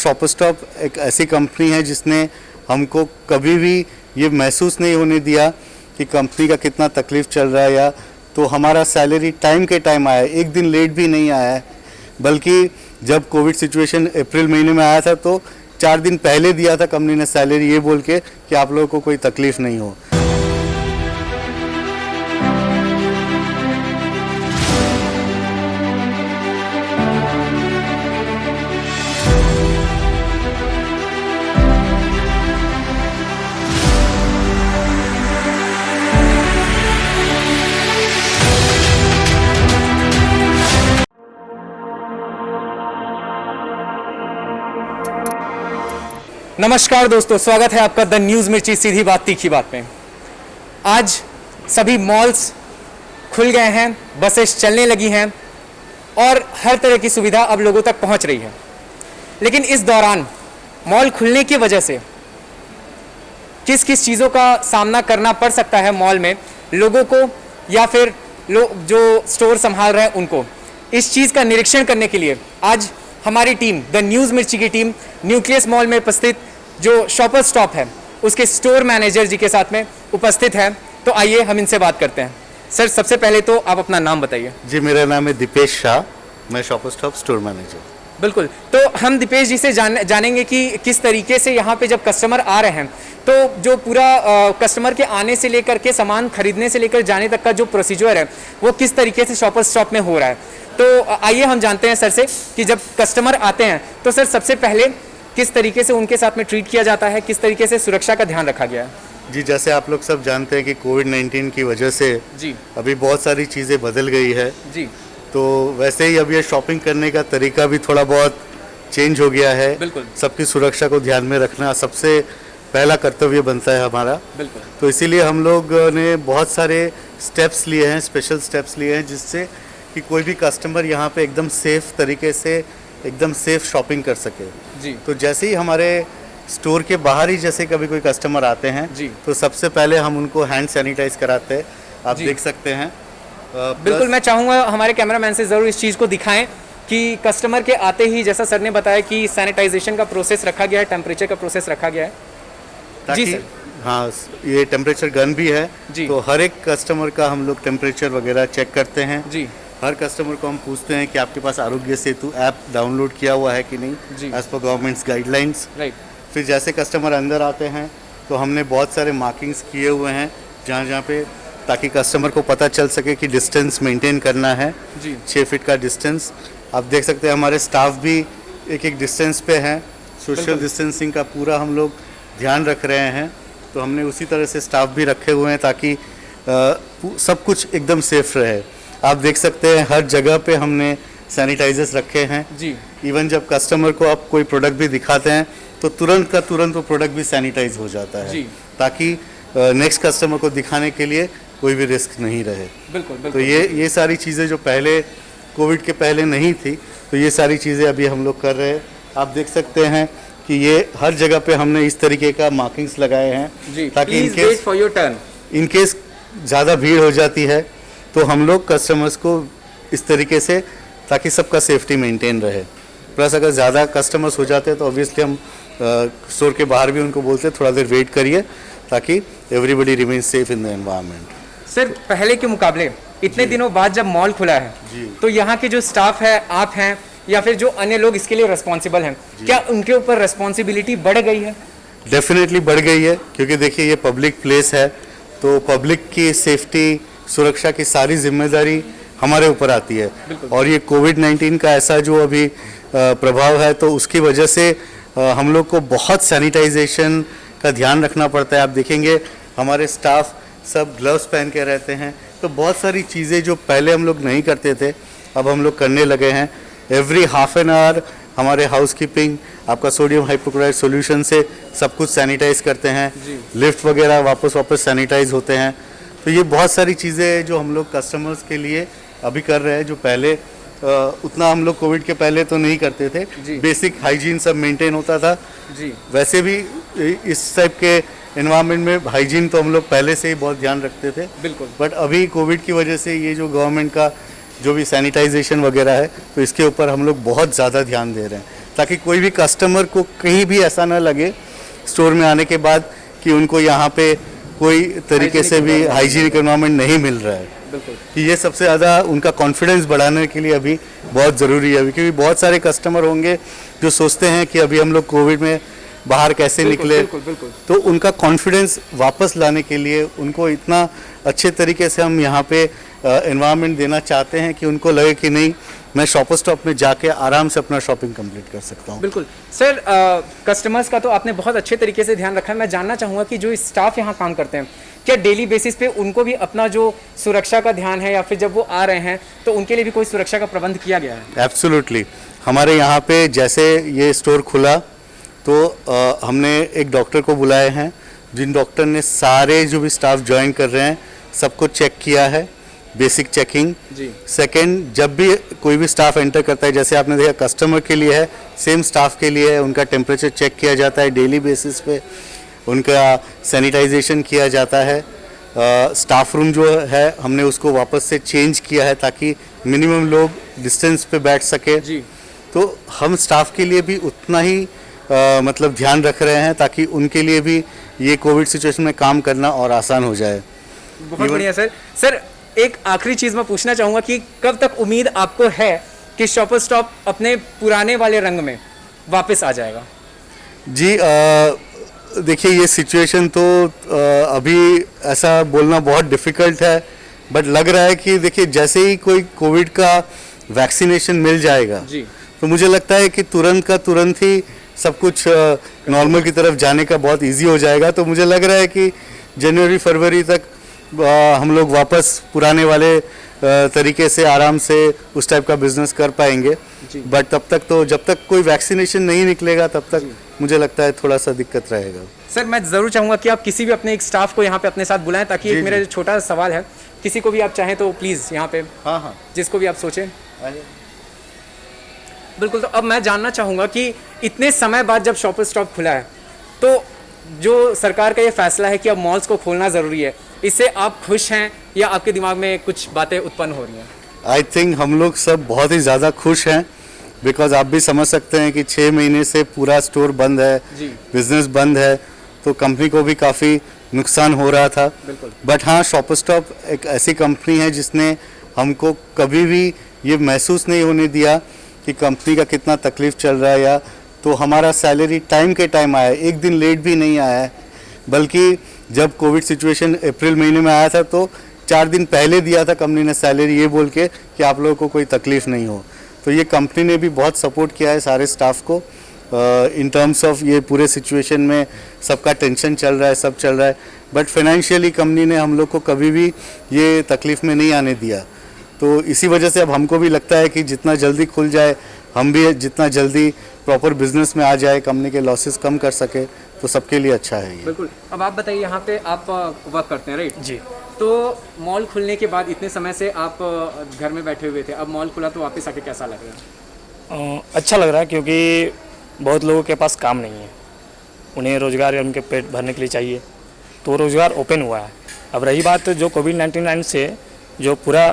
Shopper stop एक ऐसी company है जिसने हमको कभी भी ये महसूस नहीं होने दिया कि कंपनी का कितना तकलीफ़ चल रहा है, या तो हमारा सैलरी टाइम के टाइम आया, एक दिन लेट भी नहीं आया है। बल्कि जब कोविड सिचुएशन अप्रैल महीने में आया था तो 4 दिन पहले दिया था कंपनी ने सैलरी, ये बोल के कि आप लोगों को कोई तकलीफ़ नहीं हो। नमस्कार दोस्तों, स्वागत है आपका द न्यूज़ मिर्ची सीधी बात तीखी बात में। आज सभी मॉल्स खुल गए हैं, बसेस चलने लगी हैं और हर तरह की सुविधा अब लोगों तक पहुंच रही है। लेकिन इस दौरान मॉल खुलने की वजह से किस किस चीज़ों का सामना करना पड़ सकता है मॉल में लोगों को, या फिर लोग जो स्टोर संभाल रहे हैं उनको, इस चीज़ का निरीक्षण करने के लिए आज हमारी टीम द न्यूज़ मिर्ची की टीम न्यूक्लियस मॉल में उपस्थित जो शॉपर स्टॉप है उसके स्टोर मैनेजर जी के साथ में उपस्थित है। तो आइए हम इनसे बात करते हैं। सर, सबसे पहले तो आप अपना नाम बताइए। जी, मेरा नाम है दीपेश शाह, मैं शॉपर स्टॉप स्टोर मैनेजर। बिल्कुल, तो हम दीपेश जी से जानेंगे कि किस तरीके से यहाँ पे जब कस्टमर आ रहे हैं तो जो पूरा कस्टमर के आने से लेकर के सामान खरीदने से लेकर जाने तक का जो प्रोसीजर है वो किस तरीके से शॉपर स्टॉप में हो रहा है। तो आइए हम जानते हैं सर से कि जब कस्टमर आते हैं तो सर सबसे पहले किस तरीके से उनके साथ में ट्रीट किया जाता है, किस तरीके से सुरक्षा का ध्यान रखा गया है। जी, जैसे आप लोग सब जानते हैं कि कोविड-19 की वजह से जी अभी बहुत सारी चीज़ें बदल गई है। जी, तो वैसे ही अब ये शॉपिंग करने का तरीका भी थोड़ा बहुत चेंज हो गया है। बिल्कुल, सबकी सुरक्षा को ध्यान में रखना सबसे पहला कर्तव्य बनता है हमारा। बिल्कुल, तो इसीलिए हम लोग ने बहुत सारे स्टेप्स लिए हैं, स्पेशल स्टेप्स लिए हैं, जिससे कि कोई भी कस्टमर यहाँ पे एकदम सेफ तरीके से एकदम सेफ शॉपिंग कर सके। जी तो जैसे ही हमारे स्टोर के बाहर ही जैसे कभी कोई कस्टमर आते हैं जी, तो सबसे पहले हम उनको हैंड सैनिटाइज कराते हैं। आप जी, देख सकते हैं। बिल्कुल, मैं चाहूँगा हमारे कैमरामैन से ज़रूर इस चीज़ को दिखाएं कि कस्टमर के आते ही, जैसा सर ने बताया कि सैनिटाइजेशन का प्रोसेस रखा गया है, टेम्परेचर का प्रोसेस रखा गया है। ताकि जी सर। हाँ, ये टेम्परेचर गन भी है। जी। तो हर एक कस्टमर का हम लोग टेम्परेचर वगैरह चेक करते हैं। जी हर कस्टमर को हम पूछते हैं कि आपके पास आरोग्य सेतु ऐप डाउनलोड किया हुआ है कि नहीं, जी, as per government's guidelines. Right. फिर जैसे कस्टमर अंदर आते हैं तो हमने बहुत सारे मार्किंग्स किए हुए हैं जहाँ जहाँ पे, ताकि कस्टमर को पता चल सके कि डिस्टेंस मेंटेन करना है। जी 6 फीट का डिस्टेंस। आप देख सकते हैं हमारे स्टाफ भी एक एक डिस्टेंस पे हैं। सोशल बिल्कुल। डिस्टेंसिंग का पूरा हम लोग ध्यान रख रहे हैं। तो हमने उसी तरह से स्टाफ भी रखे हुए हैं ताकि सब कुछ एकदम सेफ रहे। आप देख सकते हैं हर जगह पे हमने सैनिटाइजर्स रखे हैं। जी इवन जब कस्टमर को आप कोई प्रोडक्ट भी दिखाते हैं तो तुरंत का तुरंत वो प्रोडक्ट भी सैनिटाइज हो जाता है। जी, ताकि नेक्स्ट कस्टमर को दिखाने के लिए कोई भी रिस्क नहीं रहे। बिल्कुल, तो बिल्कुल। ये सारी चीज़ें जो पहले कोविड के पहले नहीं थी, तो ये सारी चीज़ें अभी हम लोग कर रहे हैं। आप देख सकते हैं कि ये हर जगह पे हमने इस तरीके का मार्किंग्स लगाए हैं जी, ताकि please wait for your turn. In case ज़्यादा भीड़ हो जाती है तो हम लोग कस्टमर्स को इस तरीके से, ताकि सबका सेफ्टी मेंटेन रहे। प्लस अगर ज़्यादा कस्टमर्स हो जाते हैं तो ऑब्वियसली हम स्टोर के बाहर भी उनको बोलते हैं थोड़ा देर वेट करिए ताकि everybody remain safe in the environment. Sir, पहले के मुकाबले इतने दिनों बाद जब मॉल खुला है जी। तो यहाँ के जो स्टाफ है, आप हैं या फिर जो अन्य लोग इसके लिए रिस्पॉन्सिबल हैं, क्या उनके ऊपर रिस्पॉन्सिबिलिटी बढ़ गई है? डेफिनेटली बढ़ गई है, क्योंकि देखिए ये पब्लिक प्लेस है तो पब्लिक की सेफ्टी, सुरक्षा की सारी जिम्मेदारी हमारे ऊपर आती है। और ये कोविड-19 का ऐसा जो अभी प्रभाव है तो उसकी वजह से हम लोग को बहुत सैनिटाइजेशन का ध्यान रखना पड़ता है। आप देखेंगे हमारे स्टाफ सब ग्लव्स पहन के रहते हैं। तो बहुत सारी चीज़ें जो पहले हम लोग नहीं करते थे अब हम लोग करने लगे हैं। एवरी हाफ एन आवर हमारे हाउसकीपिंग आपका सोडियम हाइपोक्लोराइड सॉल्यूशन से सब कुछ सैनिटाइज करते हैं। लिफ्ट वगैरह वापस सैनिटाइज होते हैं। तो ये बहुत सारी चीज़ें जो हम लोग कस्टमर्स के लिए अभी कर रहे हैं, जो पहले उतना हम लोग कोविड के पहले तो नहीं करते थे। बेसिक हाइजीन सब मेंटेन होता था। जी। वैसे भी इस टाइप के एनवायरनमेंट में हाइजीन तो हम लोग पहले से ही बहुत ध्यान रखते थे। बिल्कुल। बट अभी कोविड की वजह से ये जो गवर्नमेंट का जो भी सैनिटाइजेशन वगैरह है तो इसके ऊपर हम लोग बहुत ज़्यादा ध्यान दे रहे हैं। ताकि कोई भी कस्टमर को कहीं भी ऐसा ना लगे स्टोर में आने के बाद कि उनको यहाँ पे कोई तरीके से भी हाइजीनिक एनवायरनमेंट नहीं मिल रहा है। बिल्कुल कि ये सबसे ज़्यादा उनका कॉन्फिडेंस बढ़ाने के लिए अभी बहुत ज़रूरी है, अभी क्योंकि बहुत सारे कस्टमर होंगे जो सोचते हैं कि अभी हम लोग कोविड में बाहर कैसे निकले, बिल्कुल। तो उनका कॉन्फिडेंस वापस लाने के लिए उनको इतना अच्छे तरीके से हम यहाँ पे एनवायरनमेंट देना चाहते हैं कि उनको लगे कि नहीं, मैं शॉपर स्टॉप में जाके आराम से अपना शॉपिंग कंप्लीट कर सकता हूँ। बिल्कुल सर, कस्टमर्स का तो आपने बहुत अच्छे तरीके से ध्यान रखा है। मैं जानना चाहूँगा कि जो स्टाफ यहाँ काम करते हैं, क्या डेली बेसिस पे उनको भी अपना जो सुरक्षा का ध्यान है, या फिर जब वो आ रहे हैं तो उनके लिए भी कोई सुरक्षा का प्रबंध किया गया है? एब्सोल्युटली। हमारे यहाँ पे जैसे ये स्टोर खुला तो हमने एक डॉक्टर को बुलाए हैं, जिन डॉक्टर ने सारे जो भी स्टाफ ज्वाइन कर रहे हैं सबको चेक किया है, बेसिक चेकिंग। जी। सेकंड, जब भी कोई भी स्टाफ एंटर करता है, जैसे आपने देखा कस्टमर के लिए है, सेम स्टाफ के लिए है, उनका टेम्परेचर चेक किया जाता है डेली बेसिस पे, उनका सैनिटाइजेशन किया जाता है। स्टाफ रूम जो है हमने उसको वापस से चेंज किया है ताकि मिनिमम लोग डिस्टेंस पे बैठ सके। जी। तो हम स्टाफ के लिए भी उतना ही मतलब ध्यान रख रहे हैं ताकि उनके लिए भी ये कोविड सिचुएशन में काम करना और आसान हो जाए। बहुत बढ़िया सर। सर, एक आखिरी चीज़ मैं पूछना चाहूँगा कि कब तक उम्मीद आपको है कि शॉपर स्टॉप अपने पुराने वाले रंग में वापस आ जाएगा? जी, देखिए ये सिचुएशन तो अभी ऐसा बोलना बहुत डिफ़िकल्ट है, बट लग रहा है कि देखिए जैसे ही कोई कोविड का वैक्सीनेशन मिल जाएगा जी। तो मुझे लगता है कि तुरंत का तुरंत ही सब कुछ नॉर्मल की तरफ जाने का बहुत इजी हो जाएगा। तो मुझे लग रहा है कि जनवरी फरवरी तक हम लोग वापस पुराने वाले तरीके से आराम से उस टाइप का बिजनेस कर पाएंगे। बट तब तक तो जब तक कोई वैक्सीनेशन नहीं निकलेगा तब तक मुझे लगता है थोड़ा सा दिक्कत रहेगा। सर, मैं ज़रूर चाहूँगा कि आप किसी भी अपने एक स्टाफ को यहाँ पे अपने साथ बुलाएं, ताकि एक मेरा छोटा सवाल है, किसी को भी आप चाहें तो प्लीज़ यहाँ पे, हाँ, जिसको भी आप सोचें। बिल्कुल। तो अब मैं जानना चाहूँगा कि इतने समय बाद जब शॉपर स्टॉप खुला है, तो जो सरकार का ये फैसला है कि अब मॉल्स को खोलना ज़रूरी है, इससे आप खुश हैं या आपके दिमाग में कुछ बातें उत्पन्न हो रही हैं? आई थिंक हम लोग सब बहुत ही ज़्यादा खुश हैं, बिकॉज आप भी समझ सकते हैं कि 6 महीने से पूरा स्टोर बंद है, बिजनेस बंद है, तो कंपनी को भी काफ़ी नुकसान हो रहा था। बट हाँ, शॉपर स्टॉप एक ऐसी कंपनी है जिसने हमको कभी भी ये महसूस नहीं होने दिया कि कंपनी का कितना तकलीफ़ चल रहा है, या तो हमारा सैलरी टाइम के टाइम आया, एक दिन लेट भी नहीं आया है। बल्कि जब कोविड सिचुएशन अप्रैल महीने में आया था तो 4 दिन पहले दिया था कंपनी ने सैलरी, ये बोल के कि आप लोगों को कोई तकलीफ़ नहीं हो। तो ये कंपनी ने भी बहुत सपोर्ट किया है सारे स्टाफ को इन टर्म्स ऑफ ये पूरे सिचुएशन में सबका टेंशन चल रहा है, सब चल रहा है, बट फाइनेंशियली कंपनी ने हम लोग को कभी भी ये तकलीफ़ में नहीं आने दिया। तो इसी वजह से अब हमको भी लगता है कि जितना जल्दी खुल जाए, हम भी जितना जल्दी प्रॉपर बिजनेस में आ जाए, कंपनी के लॉसेस कम कर सके, तो सबके लिए अच्छा है ये। बिल्कुल। अब आप बताइए, यहाँ पे आप वर्क करते हैं, राइट? जी। तो मॉल खुलने के बाद इतने समय से आप घर में बैठे हुए थे, अब मॉल खुला तो वापस आके कैसा लग रहा है? अच्छा लग रहा है, क्योंकि बहुत लोगों के पास काम नहीं है, उन्हें रोज़गार या उनके पेट भरने के लिए चाहिए, तो रोज़गार ओपन हुआ है। अब रही बात जो कोविड-19 से जो पूरा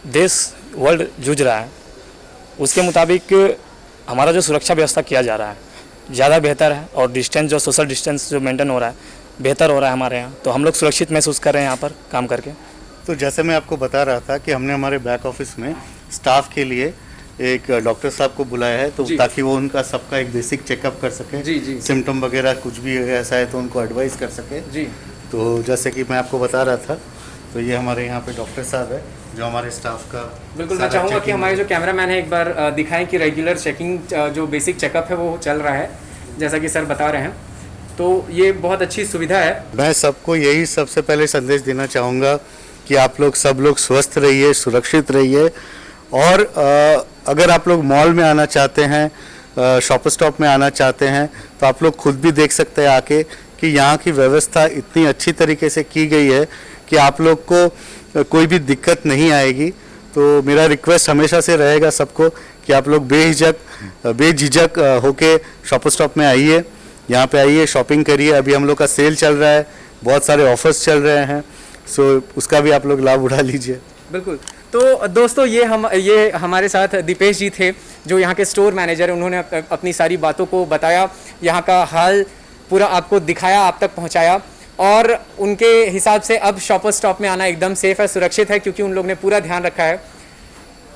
देश वर्ल्ड जूझ रहा है, उसके मुताबिक हमारा जो सुरक्षा व्यवस्था किया जा रहा है ज़्यादा बेहतर है, और डिस्टेंस जो सोशल डिस्टेंस जो मेंटेन हो रहा है बेहतर हो रहा है हमारे यहाँ, तो हम लोग सुरक्षित महसूस कर रहे हैं यहाँ पर काम करके। तो जैसे मैं आपको बता रहा था कि हमने हमारे बैक ऑफिस में स्टाफ के लिए एक डॉक्टर साहब को बुलाया है, तो ताकि वो उनका सबका एक बेसिक चेकअप कर सके, सिम्टम वगैरह कुछ भी ऐसा है तो उनको एडवाइस कर सके। तो जैसे कि मैं आपको बता रहा था, तो ये हमारे यहाँ पे डॉक्टर साहब है जो हमारे स्टाफ का। बिल्कुल। मैं चाहूँगा कि हमारे जो कैमरामैन है एक बार दिखाएं कि रेगुलर चेकिंग जो बेसिक चेकअप है वो चल रहा है, जैसा कि सर बता रहे हैं, तो ये बहुत अच्छी सुविधा है। मैं सबको यही सबसे पहले संदेश देना चाहूँगा कि आप लोग सब लोग स्वस्थ रहिए, सुरक्षित रहिए, और अगर आप लोग मॉल में आना चाहते हैं, शॉपर स्टॉप में आना चाहते हैं, तो आप लोग खुद भी देख सकते हैं आके कि यहाँ की व्यवस्था इतनी अच्छी तरीके से की गई है कि आप लोग को कोई भी दिक्कत नहीं आएगी। तो मेरा रिक्वेस्ट हमेशा से रहेगा सबको कि आप लोग बेझिझक होके शॉपर स्टॉप में आइए, यहाँ पे आइए, शॉपिंग करिए। अभी हम लोग का सेल चल रहा है, बहुत सारे ऑफर्स चल रहे हैं, सो उसका भी आप लोग लाभ उठा लीजिए। बिल्कुल। तो दोस्तों ये हमारे साथ दीपेश जी थे जो यहाँ के स्टोर मैनेजर हैं। उन्होंने अपनी सारी बातों को बताया, यहाँ का हाल पूरा आपको दिखाया, आप तक पहुँचाया, और उनके हिसाब से अब शॉपर स्टॉप में आना एकदम सेफ है, सुरक्षित है, क्योंकि उन लोगों ने पूरा ध्यान रखा है।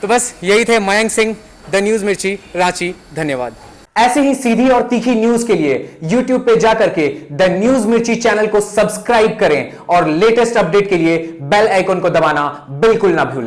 तो बस यही थे मयंक सिंह, द न्यूज़ मिर्ची, रांची। धन्यवाद। ऐसे ही सीधी और तीखी न्यूज के लिए YouTube पे जाकर के द न्यूज़ मिर्ची चैनल को सब्सक्राइब करें और लेटेस्ट अपडेट के लिए बेल आइकन को दबाना बिल्कुल ना भूलें।